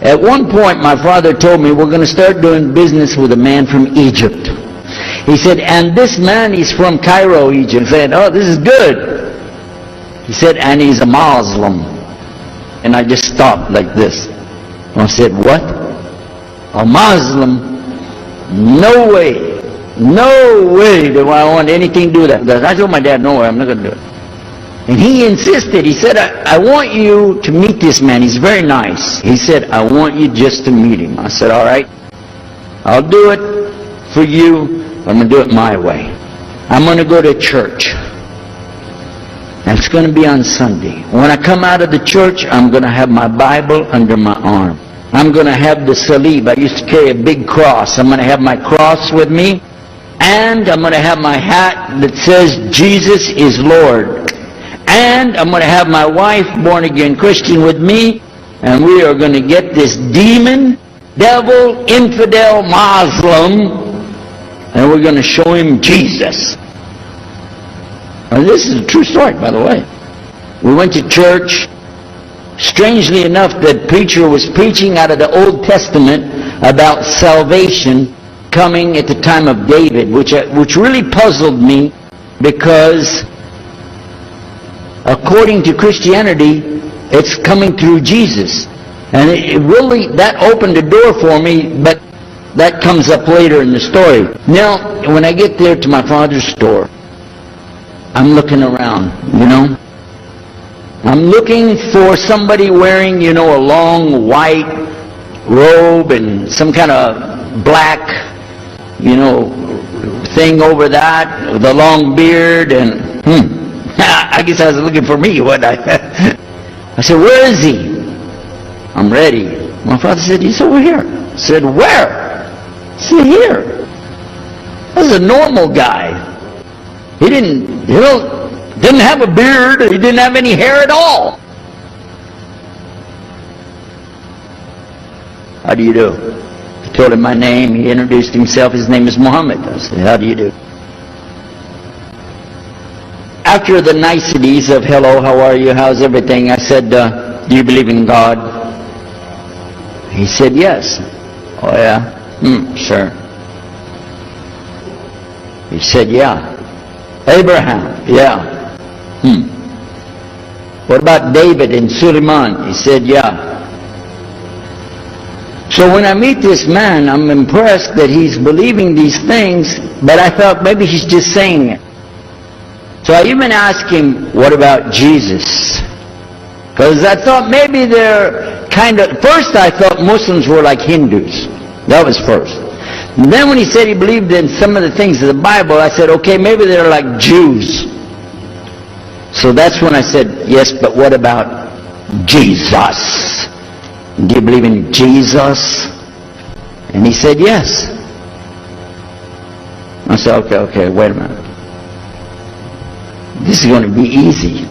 At one point, my father told me, we're going to start doing business with a man from Egypt. He said, and this man, he's from Cairo, Egypt. I said, oh, this is good. He said, and he's a Muslim. And I just stopped like this. I said, what? A Muslim? No way. No way do I want anything to do with that. I told my dad, no way, I'm not going to do it. And he insisted. He said, I want you to meet this man. He's very nice. He said, I want you just to meet him. I said, all right, I'll do it for you. I'm going to do it my way. I'm going to go to church. And it's going to be on Sunday. When I come out of the church, I'm going to have my Bible under my arm. I'm going to have the salib. I used to carry a big cross. I'm going to have my cross with me. And I'm going to have my hat that says, Jesus is Lord. And I'm going to have my wife, born-again Christian, with me. And we are going to get this demon, devil, infidel, Muslim, and we're going to show him Jesus. And this is a true story, by the way. We went to church. Strangely enough, the preacher was preaching out of the Old Testament about salvation coming at the time of David, which really puzzled me, because according to Christianity, it's coming through Jesus. And it really, that opened the door for me, but that comes up later in the story. Now, when I get there to my father's store, I'm looking around, you know. I'm looking for somebody wearing, you know, a long white robe and some kind of black, you know, thing over that, with a long beard, and I guess I was looking for me, wasn't I? I said, where is he? I'm ready. My father said, he's over here. I said, where? I said, here. This is a normal guy. He didn't have a beard. He didn't have any hair at all. How do you do? I told him my name. He introduced himself. His name is Muhammad. I said, how do you do? After the niceties of hello, how are you, how's everything, I said, do you believe in God? He said, yes. Oh yeah? Sure. He said, yeah. Abraham, yeah. What about David and Suleiman? He said, yeah. So when I meet this man, I'm impressed that he's believing these things, but I thought maybe he's just saying it. So I even asked him, what about Jesus? Because I thought maybe they're kind of, first I thought Muslims were like Hindus. That was first. And then when he said he believed in some of the things of the Bible, I said, okay, maybe they're like Jews. So that's when I said, yes, but what about Jesus? Do you believe in Jesus? And he said, yes. I said, okay, wait a minute. This is going to be easy.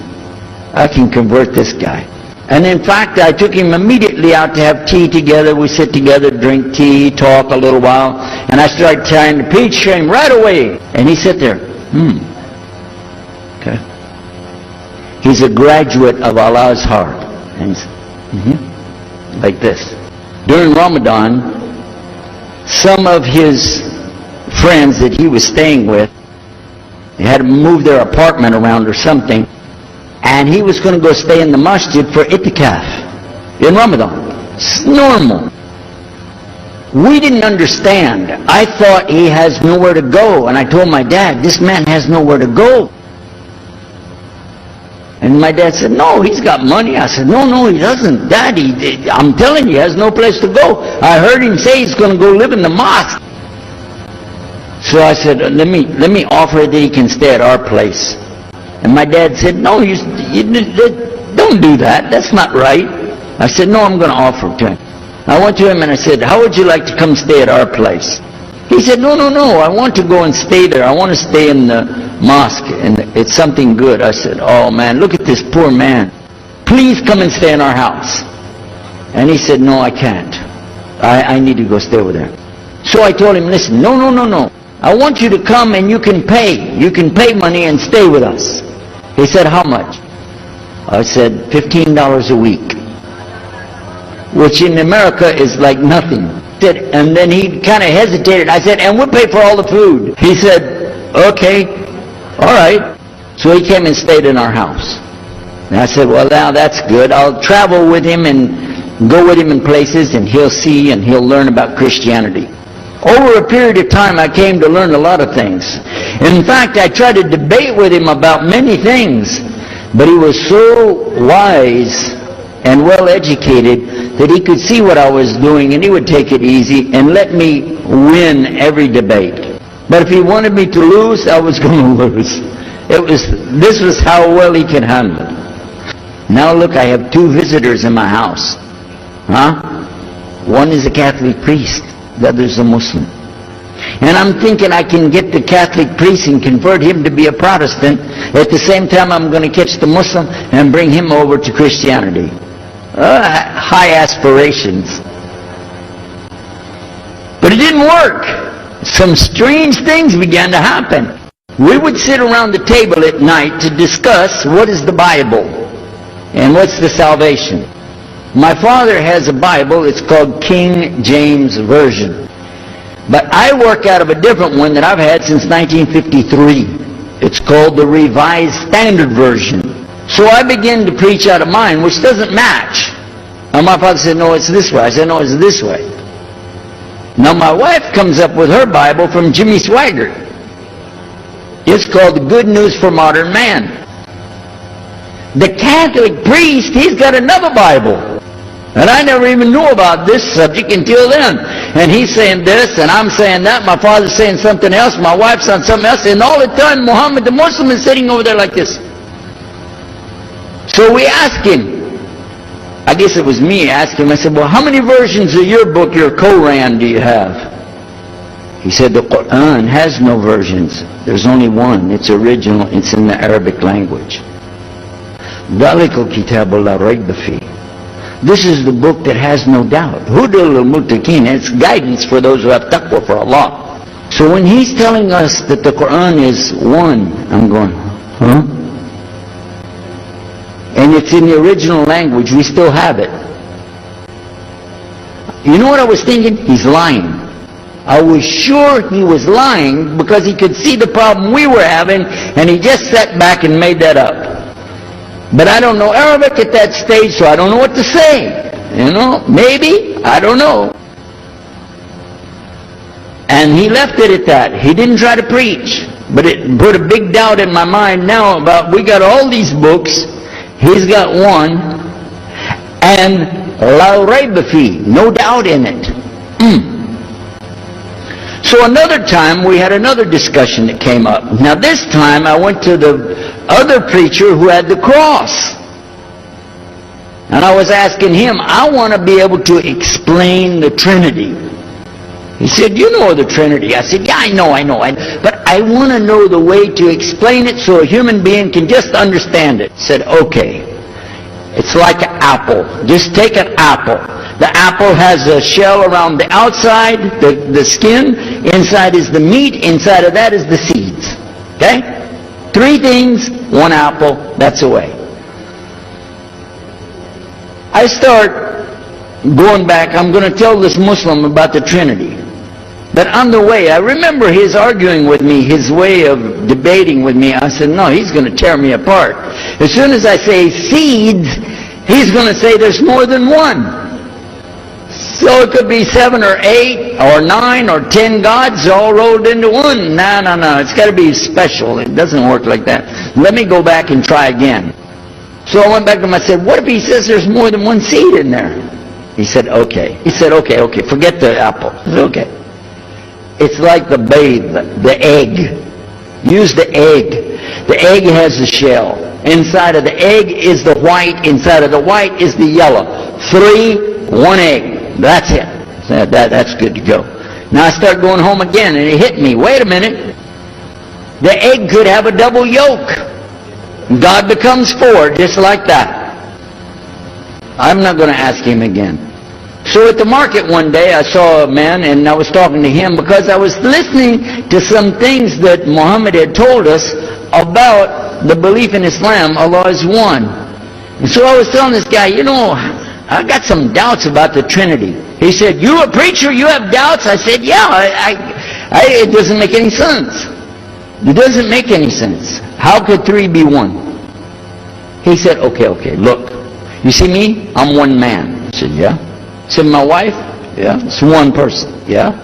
I can convert this guy. And in fact, I took him immediately out to have tea together. We sit together, drink tea, talk a little while. And I started trying to preach to him right away. And he sat there. Okay. He's a graduate of Allah's heart. And he's like this. During Ramadan, some of his friends that he was staying with, they had to move their apartment around or something. And he was going to go stay in the masjid for itikaf in Ramadan. It's normal. We didn't understand. I thought he has nowhere to go. And I told my dad, this man has nowhere to go. And my dad said, no, he's got money. I said, no, he doesn't. Daddy, I'm telling you, he has no place to go. I heard him say he's going to go live in the mosque. So I said, let me offer that he can stay at our place. And my dad said, no, you don't do that. That's not right. I said, no, I'm going to offer it to him. I went to him and I said, how would you like to come stay at our place? He said, no, I want to go and stay there. I want to stay in the mosque, and it's something good. I said, oh man, look at this poor man. Please come and stay in our house. And he said, no, I can't. I need to go stay over there. So I told him, listen, no. I want you to come and you can pay. You can pay money and stay with us. He said, how much? I said, $15 a week. which in America is like nothing. And then he kind of hesitated. I said, and we'll pay for all the food. He said, okay, all right. So he came and stayed in our house. And I said, well, now that's good. I'll travel with him and go with him in places, and he'll see and he'll learn about Christianity. Over a period of time, I came to learn a lot of things. In fact, I tried to debate with him about many things, but he was so wise and well educated that he could see what I was doing, and he would take it easy and let me win every debate. But if he wanted me to lose, I was going to lose. This was how well he could handle it. Now look, I have 2 visitors in my house. One is a Catholic priest, the other is a Muslim. And I'm thinking I can get the Catholic priest and convert him to be a Protestant. At the same time, I'm going to catch the Muslim and bring him over to Christianity. High aspirations. But it didn't work. Some strange things began to happen. We would sit around the table at night to discuss what is the Bible and what's the salvation. My father has a Bible. It's called King James Version. But I work out of a different one that I've had since 1953. It's called the Revised Standard Version. So I began to preach out of mine, which doesn't match. And my father said, no, it's this way. I said, no, it's this way. Now my wife comes up with her Bible from Jimmy Swaggart. It's called The Good News for Modern Man. The Catholic priest, he's got another Bible. And I never even knew about this subject until then. And he's saying this, and I'm saying that. My father's saying something else. My wife's saying something else. And all the time, Muhammad the Muslim is sitting over there like this. So we asked him. I guess it was me asked him. I said, well, how many versions of your book, your Quran, do you have? He said, the Quran has no versions. There's only one. It's original. It's in the Arabic language. ذَلِكَ الْكِتَابُ لَا رَيْبَ فِيهِ. This is the book that has no doubt. Hudal al-Muttaqin. It's guidance for those who have taqwa for Allah. So when he's telling us that the Quran is one, I'm going, huh? And it's in the original language. We still have it. You know what I was thinking? He's lying. I was sure he was lying because he could see the problem we were having, and he just sat back and made that up. But I don't know Arabic at that stage, so I don't know what to say. You know, maybe, I don't know. And he left it at that. He didn't try to preach. But it put a big doubt in my mind now about, we got all these books, he's got one, and la rayba fi, no doubt in it. So another time we had another discussion that came up. Now this time I went to the other preacher who had the cross. And I was asking him, I want to be able to explain the Trinity. He said, you know the Trinity. I said, yeah, I know. But I want to know the way to explain it so a human being can just understand it. He said, okay. It's like an apple. Just take an apple. The apple has a shell around the outside, the skin. Inside is the meat. Inside of that is the seeds. Okay? 3 things, 1 apple. That's the way. I start going back. I'm going to tell this Muslim about the Trinity. But on the way, I remember his arguing with me, his way of debating with me. I said, no, he's going to tear me apart. As soon as I say seeds, he's going to say there's more than one. So it could be 7 or 8 or 9 or 10 gods all rolled into one. No. It's got to be special. It doesn't work like that. Let me go back and try again. So I went back to him. I said, what if he says there's more than one seed in there? He said, okay. He said, okay. Forget the apple. I said, okay. It's like the babe, the egg. Use the egg. The egg has a shell. Inside of the egg is the white. Inside of the white is the yellow. 3, 1 egg. That's it. That's good to go. Now I start going home again, and it hit me. Wait a minute. The egg could have a double yolk. God becomes 4, just like that. I'm not going to ask him again. So at the market one day, I saw a man, and I was talking to him because I was listening to some things that Muhammad had told us about the belief in Islam, Allah is one. And so I was telling this guy, you know, I got some doubts about the Trinity. He said, you a preacher, you have doubts? I said, yeah, it doesn't make any sense. It doesn't make any sense. How could three be one? He said, okay, look. You see me? I'm one man. I said, yeah. See my wife? Yeah. It's one person. Yeah.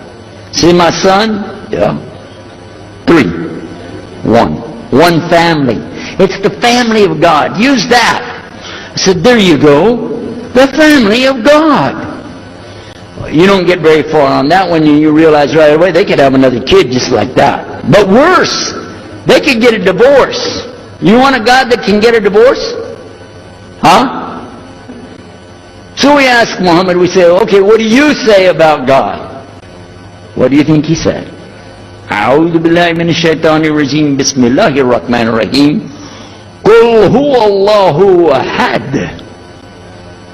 See my son? Yeah. Three. One. One family. It's the family of God. Use that. I said, there you go. The family of God. You don't get very far on that one, and you realize right away they could have another kid just like that. But worse, they could get a divorce. You want a God that can get a divorce? Huh? So we ask Muhammad, we say, okay, what do you say about God? What do you think he said? أعوذ بالله من الشيطان الرجيم بسم الله الرحمن الرحيم قل هو الله أحد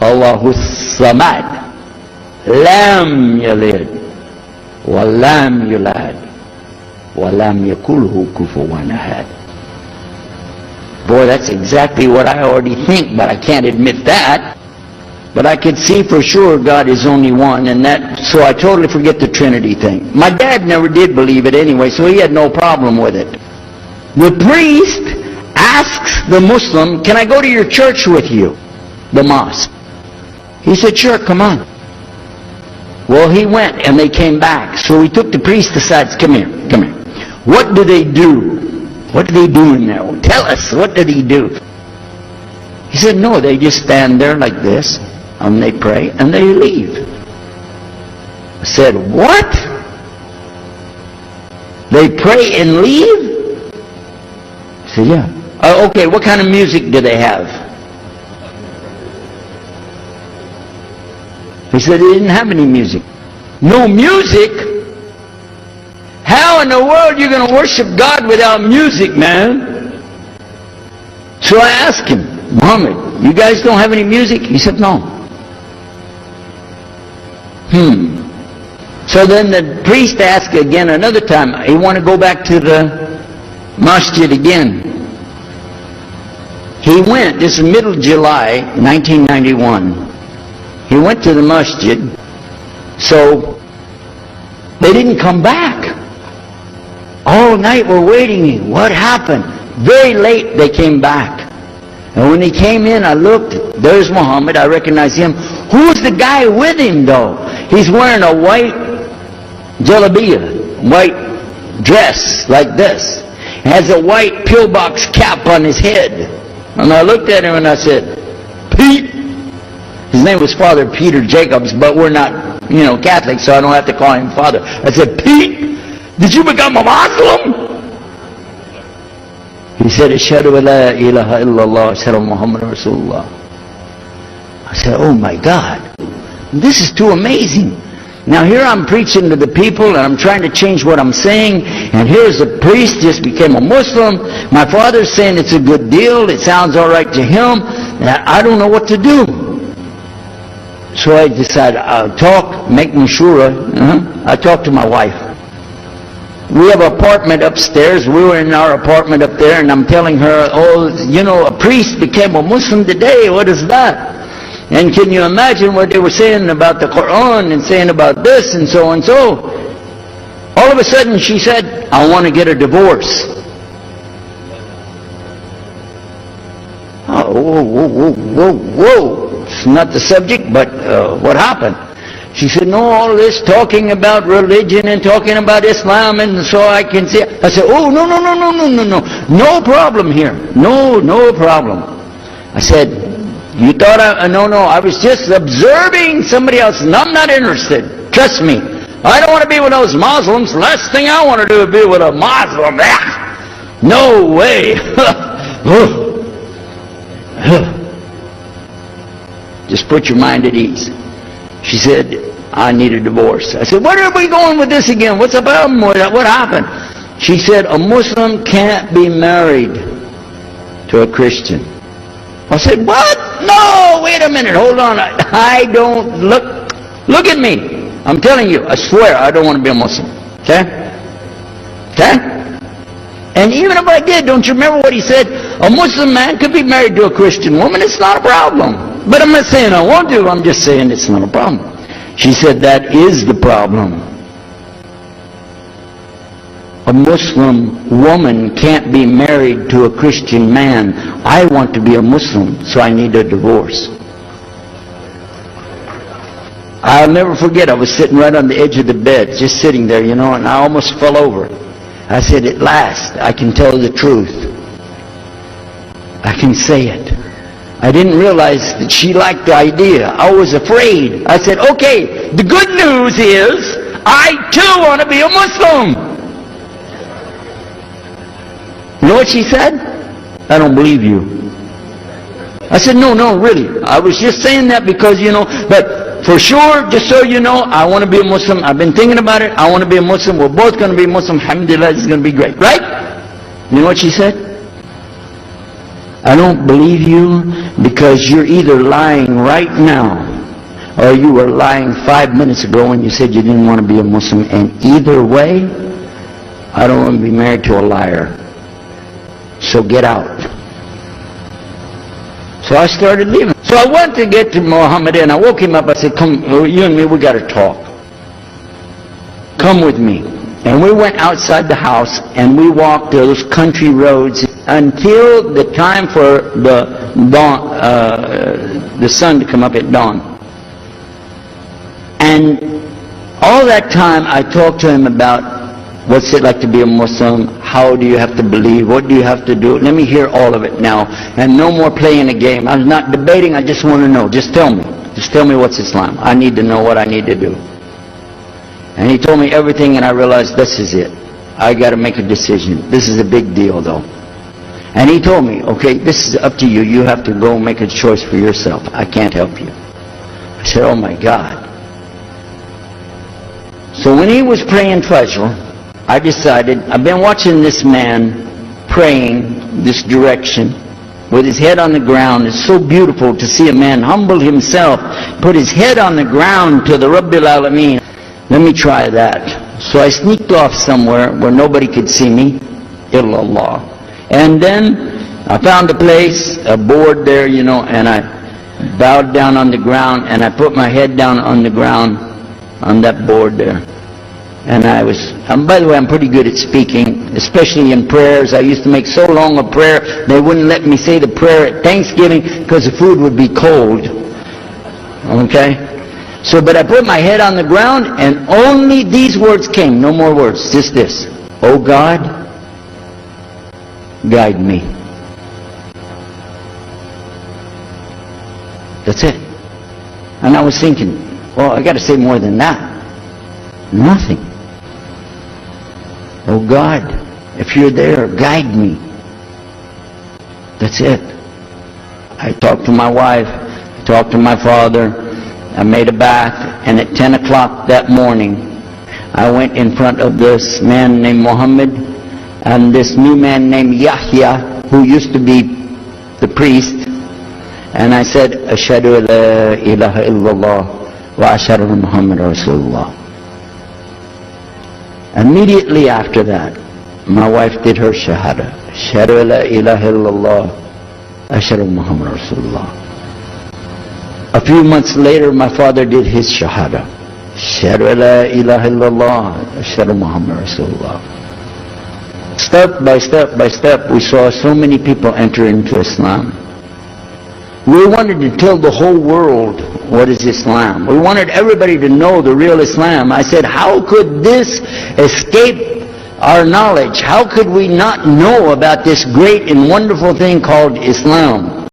الله الصمد لم يلد ولم يولد ولم يكن له كفوا أحد. Boy, that's exactly what I already think, but I can't admit that. But I could see for sure God is only one, and that, so I totally forget the Trinity thing. My dad never did believe it anyway, so he had no problem with it. The priest asks the Muslim, can I go to your church with you? The mosque. He said, sure, come on. Well, he went, and they came back. So he took the priest aside, come here. What do they do? What do they do in there? Tell us, what did he do? He said, no, they just stand there like this, and they pray, and they leave. I said, what? They pray and leave? I said, yeah. Okay, what kind of music do they have? He said they didn't have any music. No music? How in the world are you going to worship God without music, man? So I asked him, Muhammad, you guys don't have any music? He said, no. So then the priest asked again another time, he wanted to go back to the masjid again. He went, this is middle July 1991. He went to the masjid, so they didn't come back. All night we're waiting. What happened? Very late they came back. And when he came in, I looked, there's Muhammad, I recognized him. Who's the guy with him though? He's wearing a white jalabiyah, white dress like this. Has a white pillbox cap on his head. And I looked at him and I said, Pete. His name was Father Peter Jacobs, but we're not, Catholic, so I don't have to call him Father. I said, Pete, did you become a Muslim? He said, Ashhadu an la ilaha illallah, Ashhadu Muhammad Rasulullah. I said, oh my God, this is too amazing. Now here I'm preaching to the people and I'm trying to change what I'm saying, and here's a priest just became a Muslim. My father's saying it's a good deal, it sounds all right to him, and I don't know what to do. So I decided I'll talk, make mashura. I talked to my wife. We have an apartment upstairs. We were in our apartment up there, and I'm telling her, a priest became a Muslim today. What is that? And can you imagine what they were saying about the Quran and saying about this and so and so? All of a sudden she said, I want to get a divorce. Whoa. It's not the subject, but what happened? She said, no, all this talking about religion and talking about Islam, and so I can see. I said, oh, no. No problem here. No problem. I said, you thought I was just observing somebody else, and I'm not interested. Trust me. I don't want to be with those Muslims. Last thing I want to do is be with a Muslim. No way. Just put your mind at ease. She said, I need a divorce. I said, where are we going with this again? What's the problem with that? What happened? She said, a Muslim can't be married to a Christian. I said, what? No, wait a minute, hold on. I don't, look at me. I'm telling you, I swear I don't want to be a Muslim. Okay? And even if I did, don't you remember what he said? A Muslim man could be married to a Christian woman. It's not a problem. But I'm not saying I won't do it. I'm just saying it's not a problem. She said, that is the problem. A Muslim woman can't be married to a Christian man. I want to be a Muslim, so I need a divorce. I'll never forget, I was sitting right on the edge of the bed, just sitting there, and I almost fell over. I said, at last, I can tell the truth. I can say it. I didn't realize that she liked the idea. I was afraid. I said, okay, the good news is, I too want to be a Muslim. You know what she said? I don't believe you. I said, no, really. I was just saying that because, but for sure, just so you know, I want to be a Muslim. I've been thinking about it. I want to be a Muslim. We're both going to be Muslim. Alhamdulillah, this is going to be great. Right? You know what she said? I don't believe you because you're either lying right now or you were lying 5 minutes ago when you said you didn't want to be a Muslim. And either way, I don't want to be married to a liar. So get out. So I started leaving. So I went to get to Muhammad and I woke him up. I said, come, you and me, we got to talk. Come with me. And we went outside the house and we walked those country roads until the time for the dawn, the sun to come up at dawn. And all that time I talked to him about what's it like to be a Muslim, how do you have to believe, what do you have to do. Let me hear all of it now. And no more playing a game. I'm not debating, I just want to know. Just tell me. Just tell me what's Islam. I need to know what I need to do. And he told me everything and I realized this is it. I got to make a decision. This is a big deal though. And he told me, okay, this is up to you. You have to go make a choice for yourself. I can't help you. I said, oh my God. So when he was praying Fajr, I decided, I've been watching this man praying this direction with his head on the ground. It's so beautiful to see a man humble himself, put his head on the ground to the Rabbil Alameen. Let me try that. So I sneaked off somewhere where nobody could see me, illallah. And then I found a place, a board there, and I bowed down on the ground and I put my head down on the ground on that board there. And by the way, I'm pretty good at speaking, especially in prayers. I used to make so long a prayer, they wouldn't let me say the prayer at Thanksgiving because the food would be cold. Okay? So, but I put my head on the ground and only these words came, no more words, just this. Oh God, guide me. That's it. And I was thinking, well, I got to say more than that. Nothing. Oh God, if you're there, guide me. That's it. I talked to my wife, I talked to my father, I made a bath, and at 10 o'clock that morning, I went in front of this man named Muhammad and this new man named Yahya, who used to be the priest, and I said, Ashhadu la ilaha illallah wa ashhadu anna Muhammad Rasulullah. Immediately after that, my wife did her shahada. Ashhadu la ilaha illallah, ashhadu Muhammad Rasulullah. A few months later, my father did his shahada. Ashhadu la ilaha illallah, ashhadu Muhammad Rasulullah. Step by step by step, we saw so many people enter into Islam. We wanted to tell the whole world what is Islam. We wanted everybody to know the real Islam. I said, how could this escape our knowledge? How could we not know about this great and wonderful thing called Islam?